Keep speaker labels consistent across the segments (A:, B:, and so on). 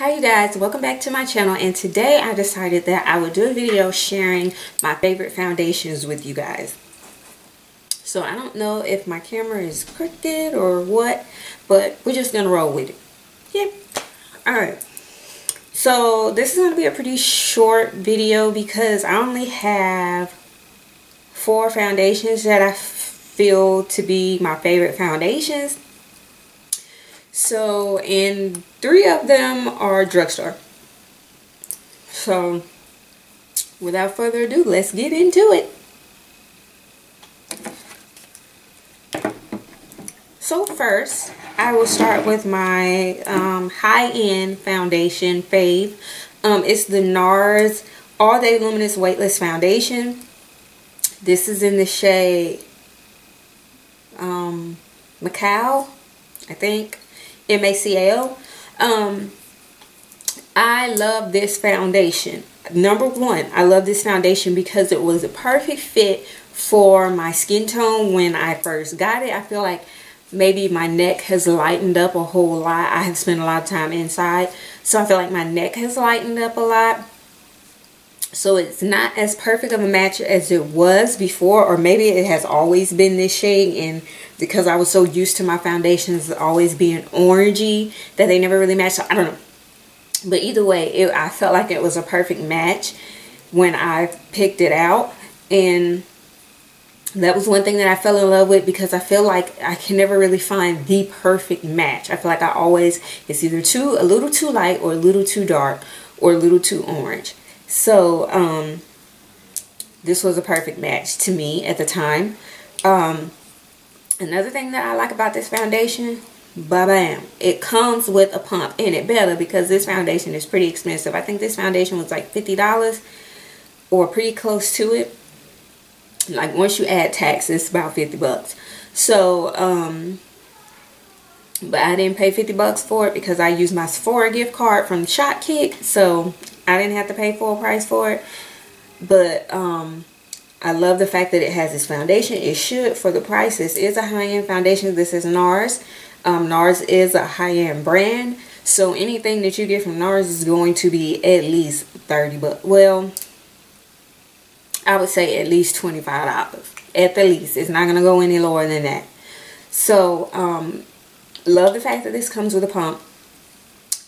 A: Hi you guys, welcome back to my channel, and today I decided that I would do a video sharing my favorite foundations with you guys. So I don't know if my camera is crooked or what, but we're just gonna roll with it. Yep. Alright, so this is gonna be a pretty short video because I only have 4 foundations that I feel to be my favorite foundations. So, and 3 of them are drugstore. So, without further ado, let's get into it. So first, I will start with my high-end foundation fave. It's the Nars All Day Luminous Weightless Foundation. This is in the shade Macao, I think. MACAO. I love this foundation. Number one, I love this foundation because it was a perfect fit for my skin tone when I first got it. I feel like maybe my neck has lightened up a whole lot. I have spent a lot of time inside, so I feel like my neck has lightened up a lot. So it's not as perfect of a match as it was before, or maybe it has always been this shade, and because I was so used to my foundations always being orangey that they never really matched. So I don't know. But either way, I felt like it was a perfect match when I picked it out. And that was one thing that I fell in love with, because I feel like I can never really find the perfect match. I feel like it's either a little too light, or a little too dark, or a little too orange. So this was a perfect match to me at the time. Another thing that I like about this foundation, ba-bam, it comes with a pump, and it better, because this foundation is pretty expensive. I think this foundation was like $50 or pretty close to it. Like once you add tax, it's about 50 bucks. So but I didn't pay 50 bucks for it because I used my Sephora gift card from Shopkick, so I didn't have to pay full price for it. But I love the fact that it has this foundation. It should for the price. This is a high-end foundation. This is Nars. Nars is a high-end brand, so anything that you get from Nars is going to be at least 30 bucks. Well, I would say at least $25 at the least. It's not going to go any lower than that. So love the fact that this comes with a pump.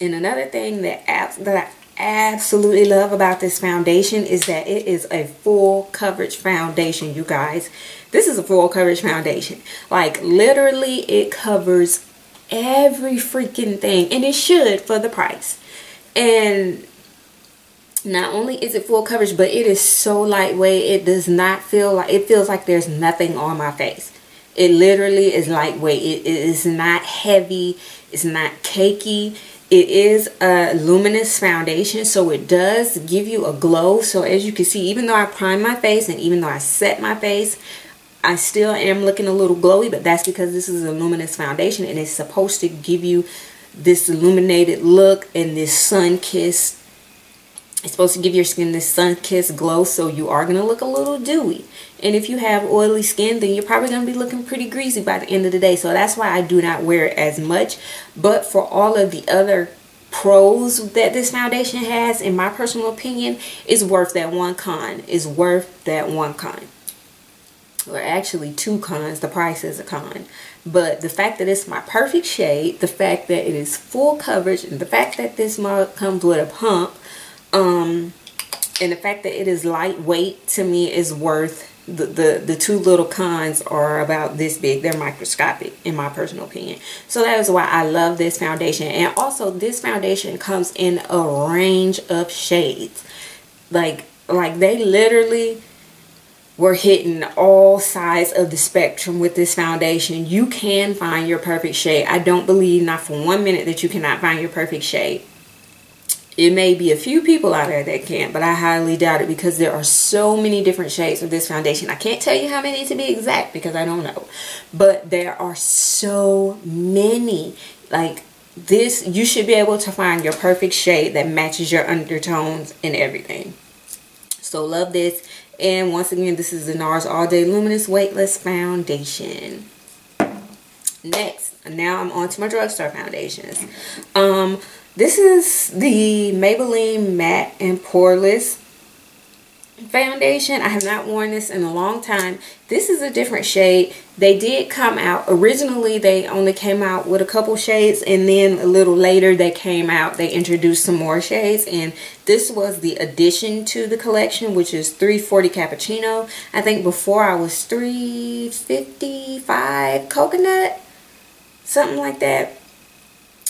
A: And another thing that I absolutely love about this foundation is that it is a full coverage foundation, you guys. This is a full coverage foundation. Like literally it covers every freaking thing, and it should for the price. And not only is it full coverage, but it is so lightweight. It does not feel like, it feels like there's nothing on my face. It literally is lightweight. It is not heavy. It's not cakey. It is a luminous foundation, so it does give you a glow. So as you can see, even though I prime my face and even though I set my face, I still am looking a little glowy, but that's because this is a luminous foundation, and it's supposed to give you this illuminated look and this sun-kissed. It's supposed to give your skin this sun-kissed glow, so you are going to look a little dewy. And if you have oily skin, then you're probably going to be looking pretty greasy by the end of the day. So that's why I do not wear it as much. But for all of the other pros that this foundation has, in my personal opinion, it's worth that one con. It's worth that one con. Or actually 2 cons. The price is a con. But the fact that it's my perfect shade, the fact that it is full coverage, and the fact that this mug comes with a pump, and the fact that it is lightweight, to me is worth the 2 little cons are about this big. They're microscopic in my personal opinion. So that is why I love this foundation. And also this foundation comes in a range of shades. Like they literally were hitting all sides of the spectrum with this foundation. You can find your perfect shade. I don't believe not for 1 minute that you cannot find your perfect shade. It may be a few people out there that can, but I highly doubt it, because there are so many different shades of this foundation. I can't tell you how many to be exact because I don't know, but there are so many. Like this, you should be able to find your perfect shade that matches your undertones and everything. So love this. And once again, this is the Nars All Day Luminous Weightless Foundation. Next, now I'm on to my drugstore foundations. This is the Maybelline Matte and Poreless foundation. I have not worn this in a long time. This is a different shade. They did come out, originally they only came out with a couple shades, and then a little later they introduced some more shades, and this was the addition to the collection, which is 340 Cappuccino. I think before I was 355 Coconut, something like that.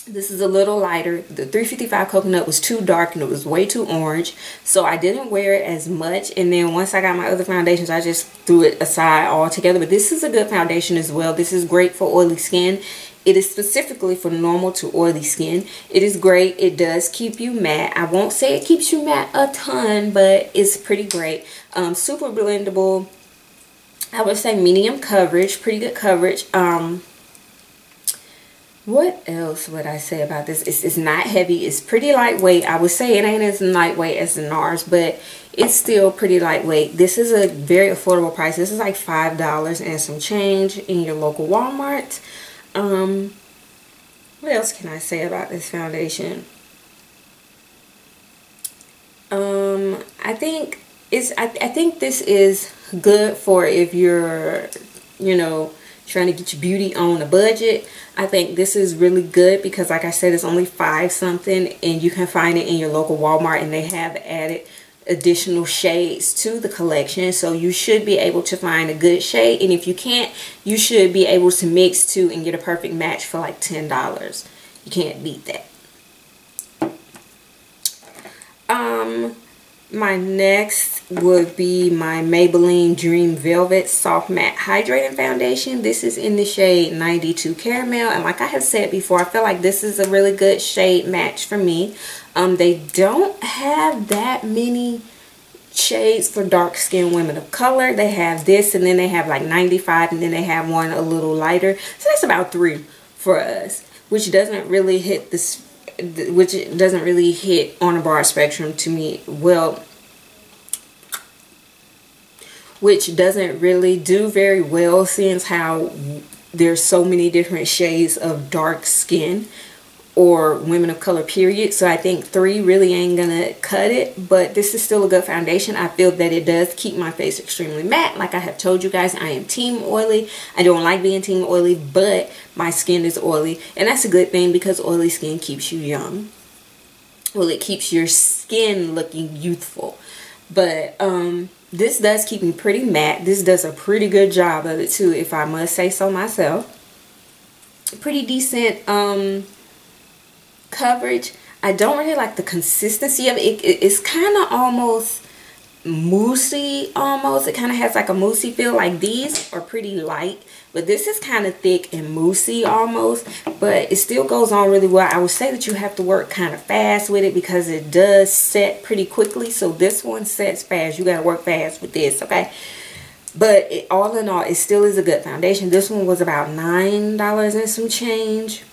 A: This is a little lighter. The 355 Coconut was too dark and it was way too orange, so I didn't wear it as much. And then once I got my other foundations, I just threw it aside altogether. But this is a good foundation as well. This is great for oily skin. It is specifically for normal to oily skin. It is great. It does keep you matte. I won't say it keeps you matte a ton, but it's pretty great. Super blendable. I would say medium coverage, pretty good coverage. What else would I say about this? It's not heavy. It's pretty lightweight. I would say it ain't as lightweight as the Nars, but it's still pretty lightweight. This is a very affordable price. This is like $5 and some change in your local Walmart. What else can I say about this foundation? I think this is good for if you're, you know, trying to get your beauty on a budget. I think this is really good because, like I said, it's only $5 something, and you can find it in your local Walmart, and they have added additional shades to the collection, so you should be able to find a good shade. And if you can't, you should be able to mix two and get a perfect match for like $10. You can't beat that. My next would be my Maybelline Dream Velvet Soft Matte Hydrating Foundation. This is in the shade 92 Caramel, and like I have said before, I feel like this is a really good shade match for me. They don't have that many shades for dark skinned women of color. They have this, and then they have like 95, and then they have one a little lighter. So that's about 3 for us, which doesn't really hit this, which doesn't really hit on a broad spectrum to me. Well, which doesn't really do very well, since how there's so many different shades of dark skin or women of color, period. So I think 3 really ain't gonna cut it, but this is still a good foundation. I feel that it does keep my face extremely matte. Like I have told you guys, I am team oily. I don't like being team oily, but my skin is oily, and that's a good thing because oily skin keeps you young. Well, it keeps your skin looking youthful. But this does keep me pretty matte. This does a pretty good job of it too, if I must say so myself. Pretty decent coverage. I don't really like the consistency of it. It's kind of almost moussey, almost. It kind of has like a moussey feel. Like these are pretty light, but this is kind of thick and moussey almost, but it still goes on really well. I would say that you have to work kind of fast with it because it does set pretty quickly. So this one sets fast. You got to work fast with this, okay? But all in all, it still is a good foundation. This one was about $9 and some change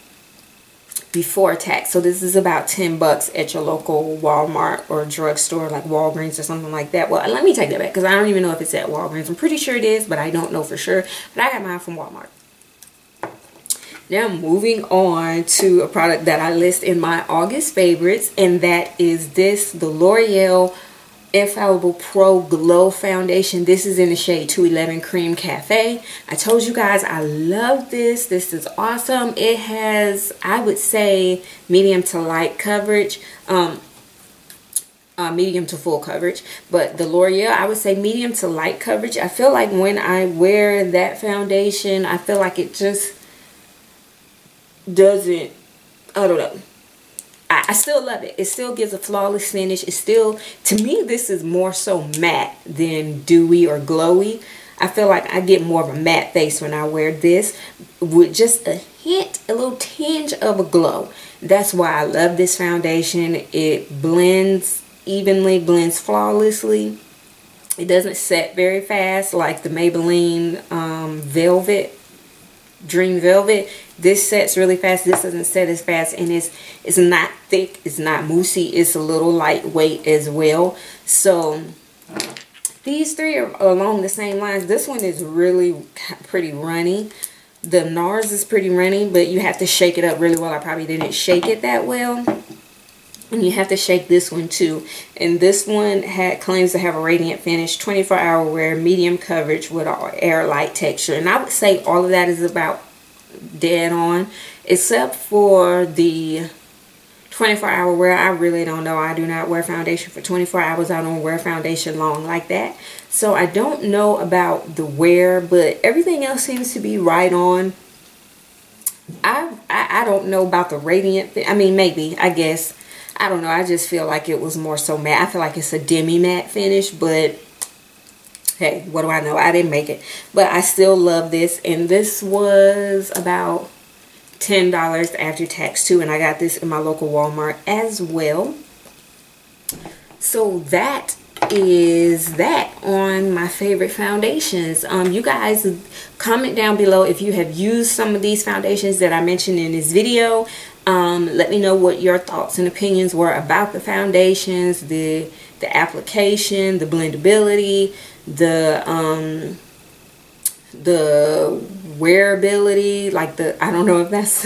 A: before tax. So this is about 10 bucks at your local Walmart or drugstore, like Walgreens or something like that. Well, let me take that back because I don't even know if it's at Walgreens. I'm pretty sure it is, but I don't know for sure. But I got mine from Walmart. Now moving on to a product that I list in my August favorites, and that is this, the L'Oreal Infallible Pro Glow Foundation. This is in the shade 211 Cream Cafe. I told you guys I love this. This is awesome. It has, I would say, medium to light coverage, medium to full coverage, but the L'Oreal, I would say medium to light coverage. I feel like when I wear that foundation, I feel like it just doesn't, I don't know. I still love it. It still gives a flawless finish. It's still, to me, this is more so matte than dewy or glowy. I feel like I get more of a matte face when I wear this with just a hint, a little tinge of a glow. That's why I love this foundation. It blends evenly, blends flawlessly. It doesn't set very fast like the Maybelline Velvet, Dream Velvet. This sets really fast. This doesn't set as fast, and it's not thick, it's not moussey, it's a little lightweight as well. So these 3 are along the same lines. This one is really pretty runny. The Nars is pretty runny, but you have to shake it up really well. I probably didn't shake it that well. And you have to shake this one too. And this one claims to have a radiant finish, 24-hour wear, medium coverage with an air-light texture. And I would say all of that is about dead on, except for the 24-hour wear. I really don't know. I do not wear foundation for 24 hours. I don't wear foundation long like that. So I don't know about the wear, but everything else seems to be right on. I don't know about the radiant. I mean, maybe, I guess. I don't know. I just feel like it was more so matte. I feel like it's a demi matte finish, but hey, what do I know? I didn't make it. But I still love this. And this was about $10 after tax too. And I got this in my local Walmart as well. So that is that on my favorite foundations. You guys comment down below if you have used some of these foundations that I mentioned in this video. Let me know what your thoughts and opinions were about the foundations, the application, the blendability, the wearability, like I don't know if that's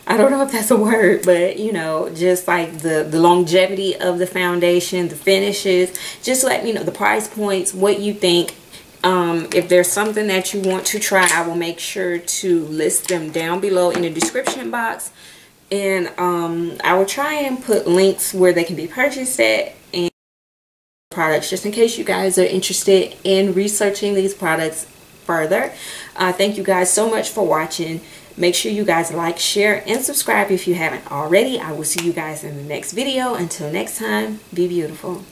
A: I don't know if that's a word, but you know, just like the longevity of the foundation, the finishes. Just let me know the price points, what you think. If there's something that you want to try, I will make sure to list them down below in the description box. And I will try and put links where they can be purchased at, and products, just in case you guys are interested in researching these products further. Thank you guys so much for watching. Make sure you guys like, share, and subscribe if you haven't already. I will see you guys in the next video. Until next time, be beautiful.